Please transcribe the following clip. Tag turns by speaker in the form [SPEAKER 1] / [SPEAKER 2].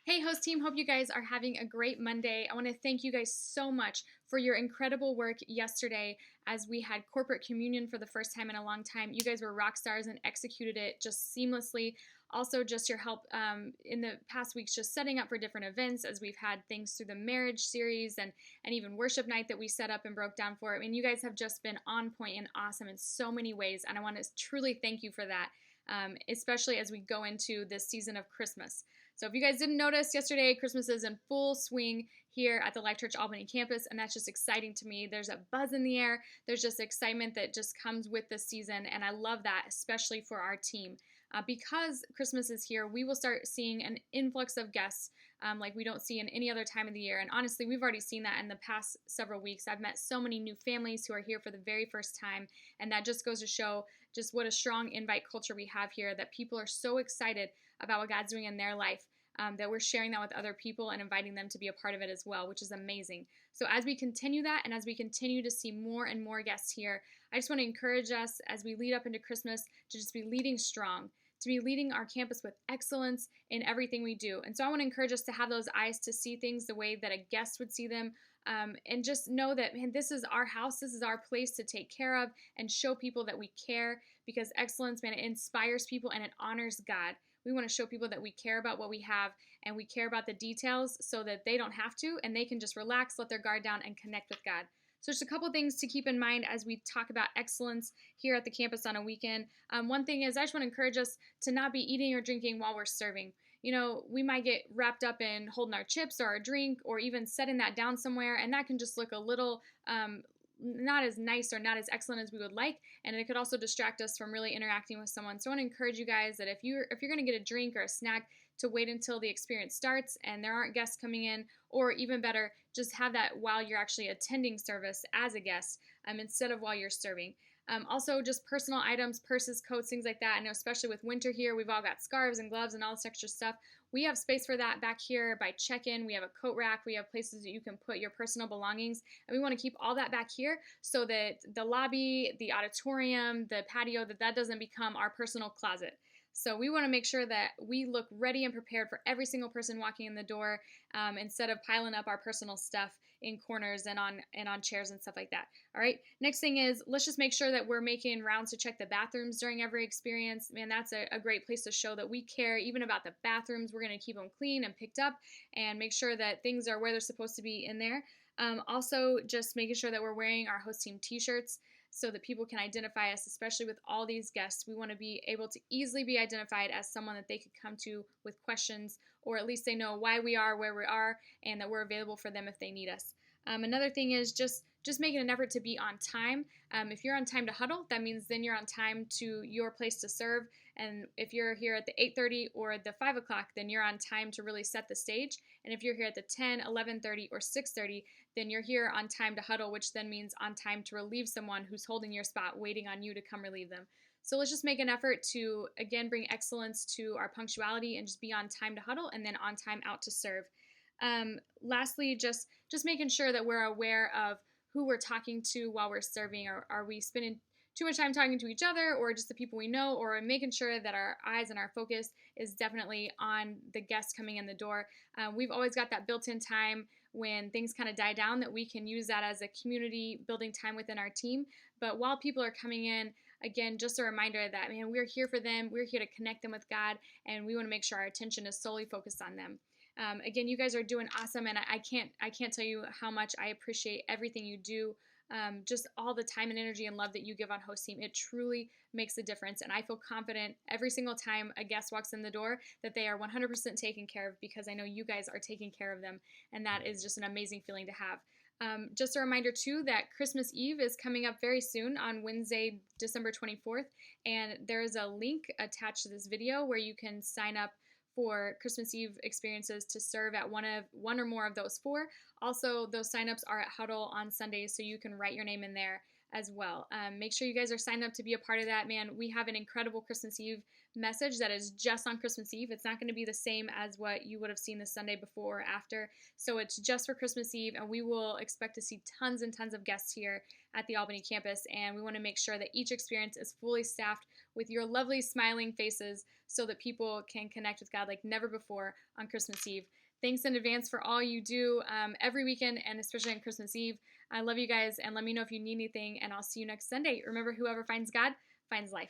[SPEAKER 1] Hey, host team. Hope you guys are having a great Monday. I want to thank you guys so much for your incredible work yesterday as we had corporate communion for the first time in a long time. You guys were rock stars and executed it just seamlessly. Also, just your help in the past weeks, just setting up for different events as we've had things through the marriage series and even worship night that we set up and broke down for. I mean, you guys have just been on point and awesome in so many ways. And I want to truly thank you for that, especially as we go into this season of Christmas. So if you guys didn't notice yesterday, Christmas is in full swing here at the Life Church Albany campus, and that's just exciting to me. There's a buzz in the air. There's just excitement that just comes with this season, and I love that, especially for our team. Because Christmas is here, we will start seeing an influx of guests like we don't see in any other time of the year. And honestly, we've already seen that in the past several weeks. I've met so many new families who are here for the very first time, and that just goes to show just what a strong invite culture we have here, that people are so excited about what God's doing in their life, that we're sharing that with other people and inviting them to be a part of it as well, which is amazing. So as we continue that and as we continue to see more and more guests here, I just want to encourage us as we lead up into Christmas to just be leading strong, to be leading our campus with excellence in everything we do. And so I want to encourage us to have those eyes to see things the way that a guest would see them, and just know that, man, this is our house, this is our place to take care of and show people that we care, because excellence, man, it inspires people and it honors God. We want to show people that we care about what we have and we care about the details so that they don't have to and they can just relax, let their guard down, and connect with God. So just a couple things to keep in mind as we talk about excellence here at the campus on a weekend. One thing is I just want to encourage us to not be eating or drinking while we're serving. You know, we might get wrapped up in holding our chips or our drink or even setting that down somewhere, and that can just look a little not as nice or not as excellent as we would like, and it could also distract us from really interacting with someone. So I want to encourage you guys that if you're going to get a drink or a snack, to wait until the experience starts and there aren't guests coming in, or even better, just have that while you're actually attending service as a guest, instead of while you're serving. Also, just personal items, purses, coats, things like that. I know especially with winter here, we've all got scarves and gloves and all this extra stuff. We have space for that back here by check-in. We have a coat rack. We have places that you can put your personal belongings. And we want to keep all that back here so that the lobby, the auditorium, the patio, that doesn't become our personal closet. So we want to make sure that we look ready and prepared for every single person walking in the door, instead of piling up our personal stuff in corners and on chairs and stuff like that. All right. Next thing is, let's just make sure that we're making rounds to check the bathrooms during every experience. Man, that's a great place to show that we care even about the bathrooms. We're going to keep them clean and picked up and make sure that things are where they're supposed to be in there. Also, just making sure that we're wearing our host team t-shirts so that people can identify us, especially with all these guests. We want to be able to easily be identified as someone that they could come to with questions, or at least they know why we are where we are and that we're available for them if they need us. Another thing is just making an effort to be on time. If you're on time to huddle, that means then you're on time to your place to serve. And if you're here at the 8:30 or the 5 o'clock, then you're on time to really set the stage. And if you're here at the 10, 11:30, or 6:30, then you're here on time to huddle, which then means on time to relieve someone who's holding your spot, waiting on you to come relieve them. So let's just make an effort to, again, bring excellence to our punctuality and just be on time to huddle and then on time out to serve. Lastly, just making sure that we're aware of who we're talking to while we're serving. Are we spending too much time talking to each other or just the people we know, or making sure that our eyes and our focus is definitely on the guests coming in the door. We've always got that built-in time when things kind of die down that we can use that as a community building time within our team. But while people are coming in, again, just a reminder that, man, we're here for them. We're here to connect them with God, and we want to make sure our attention is solely focused on them. Again, you guys are doing awesome, and I can't tell you how much I appreciate everything you do. Just all the time and energy and love that you give on host team. It truly makes a difference, and I feel confident every single time a guest walks in the door that they are 100% taken care of, because I know you guys are taking care of them, and that is just an amazing feeling to have. Just a reminder, too, that Christmas Eve is coming up very soon on Wednesday, December 24th, and there is a link attached to this video where you can sign up for Christmas Eve experiences to serve at one or more of those four. Also, those signups are at Huddle on Sundays, so you can write your name in there as well. Make sure you guys are signed up to be a part of that. Man, we have an incredible Christmas Eve message that is just on Christmas Eve. It's not going to be the same as what you would have seen the Sunday before or after. So it's just for Christmas Eve, and we will expect to see tons and tons of guests here at the Albany campus, and we want to make sure that each experience is fully staffed with your lovely smiling faces so that people can connect with God like never before on Christmas Eve. Thanks in advance for all you do every weekend, and especially on Christmas Eve. I love you guys, and let me know if you need anything, and I'll see you next Sunday. Remember, whoever finds God finds life.